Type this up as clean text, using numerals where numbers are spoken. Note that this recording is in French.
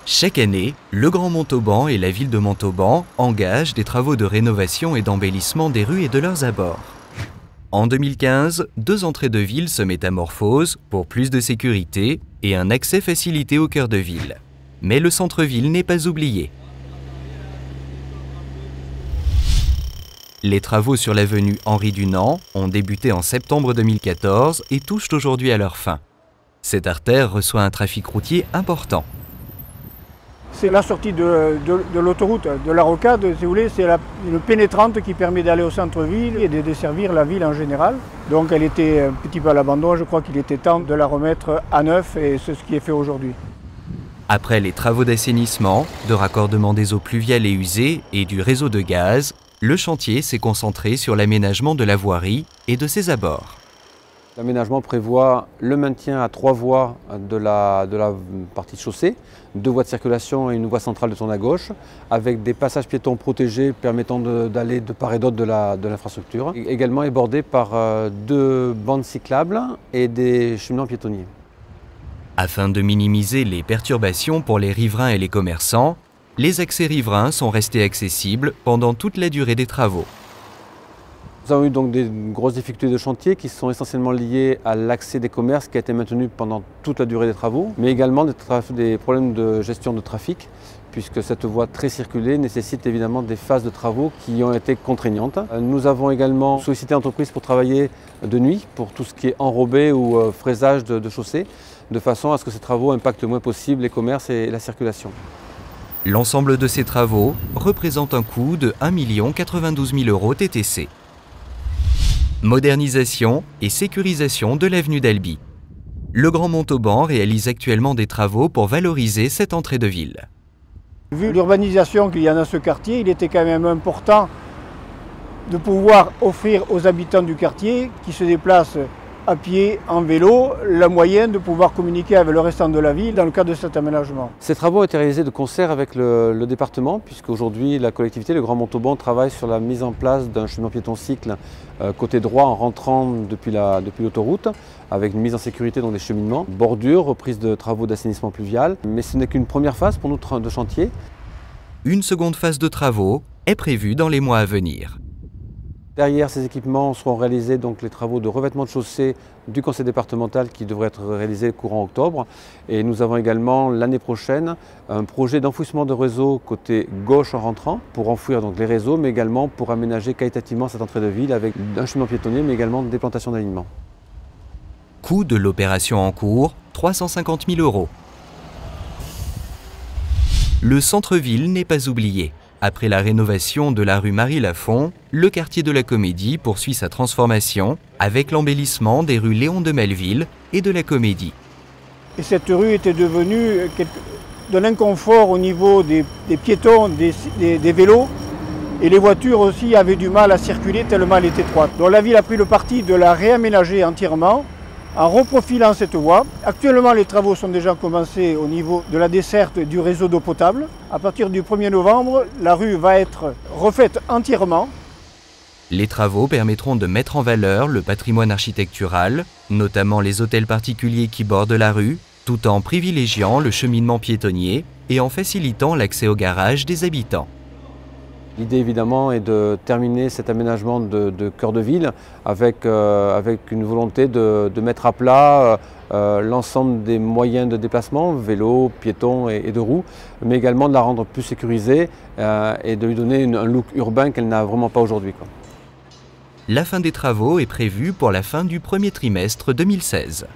Chaque année, le Grand Montauban et la ville de Montauban engagent des travaux de rénovation et d'embellissement des rues et de leurs abords. En 2015, 2 entrées de ville se métamorphosent pour plus de sécurité et un accès facilité au cœur de ville. Mais le centre-ville n'est pas oublié. Les travaux sur l'avenue Henri Dunant ont débuté en septembre 2014 et touchent aujourd'hui à leur fin. Cette artère reçoit un trafic routier important. C'est la sortie de l'autoroute de la Rocade, si vous voulez, c'est une pénétrante qui permet d'aller au centre-ville et de desservir la ville en général. Donc elle était un petit peu à l'abandon, je crois qu'il était temps de la remettre à neuf et c'est ce qui est fait aujourd'hui. Après les travaux d'assainissement, de raccordement des eaux pluviales et usées et du réseau de gaz, le chantier s'est concentré sur l'aménagement de la voirie et de ses abords. L'aménagement prévoit le maintien à 3 voies de la partie de chaussée, 2 voies de circulation et une voie centrale de tourne à gauche, avec des passages piétons protégés permettant d'aller de part et d'autre de l'infrastructure. Également est bordé par 2 bandes cyclables et des cheminements piétonniers. Afin de minimiser les perturbations pour les riverains et les commerçants, les accès riverains sont restés accessibles pendant toute la durée des travaux. Nous avons eu donc des grosses difficultés de chantier qui sont essentiellement liées à l'accès des commerces qui a été maintenu pendant toute la durée des travaux, mais également des problèmes de gestion de trafic, puisque cette voie très circulée nécessite évidemment des phases de travaux qui ont été contraignantes. Nous avons également sollicité l'entreprise pour travailler de nuit, pour tout ce qui est enrobé ou fraisage de chaussées, de façon à ce que ces travaux impactent le moins possible les commerces et la circulation. L'ensemble de ces travaux représente un coût de 1 092 000 € TTC. Modernisation et sécurisation de l'avenue d'Albi. Le Grand Montauban réalise actuellement des travaux pour valoriser cette entrée de ville. Vu l'urbanisation qu'il y a dans ce quartier, il était quand même important de pouvoir offrir aux habitants du quartier qui se déplacent à pied, en vélo, la moyenne de pouvoir communiquer avec le restant de la ville dans le cadre de cet aménagement. Ces travaux ont été réalisés de concert avec le département, puisqu'aujourd'hui la collectivité, le Grand Montauban, travaille sur la mise en place d'un chemin piéton cycle côté droit en rentrant depuis l'autoroute, avec une mise en sécurité dans les cheminements, bordure, reprise de travaux d'assainissement pluvial. Mais ce n'est qu'une première phase pour nous de chantier. Une seconde phase de travaux est prévue dans les mois à venir. Derrière ces équipements seront réalisés donc les travaux de revêtement de chaussée du conseil départemental qui devraient être réalisés courant octobre. Et nous avons également l'année prochaine un projet d'enfouissement de réseau côté gauche en rentrant pour enfouir donc les réseaux, mais également pour aménager qualitativement cette entrée de ville avec un chemin piétonnier, mais également des plantations d'alignement. Coût de l'opération en cours, 350 000 €. Le centre-ville n'est pas oublié. Après la rénovation de la rue Marie-Lafont, le quartier de la Comédie poursuit sa transformation avec l'embellissement des rues Léon de Melville et de la Comédie. Et cette rue était devenue de l'inconfort au niveau des piétons, des vélos, et les voitures aussi avaient du mal à circuler tellement elle était étroite. Donc la ville a pris le parti de la réaménager entièrement en reprofilant cette voie. Actuellement, les travaux sont déjà commencés au niveau de la desserte du réseau d'eau potable. À partir du 1er novembre, la rue va être refaite entièrement. Les travaux permettront de mettre en valeur le patrimoine architectural, notamment les hôtels particuliers qui bordent la rue, tout en privilégiant le cheminement piétonnier et en facilitant l'accès au garage des habitants. L'idée évidemment est de terminer cet aménagement de cœur de ville avec une volonté de mettre à plat l'ensemble des moyens de déplacement, vélo, piétons et de roues, mais également de la rendre plus sécurisée et de lui donner un look urbain qu'elle n'a vraiment pas aujourd'hui. La fin des travaux est prévue pour la fin du premier trimestre 2016.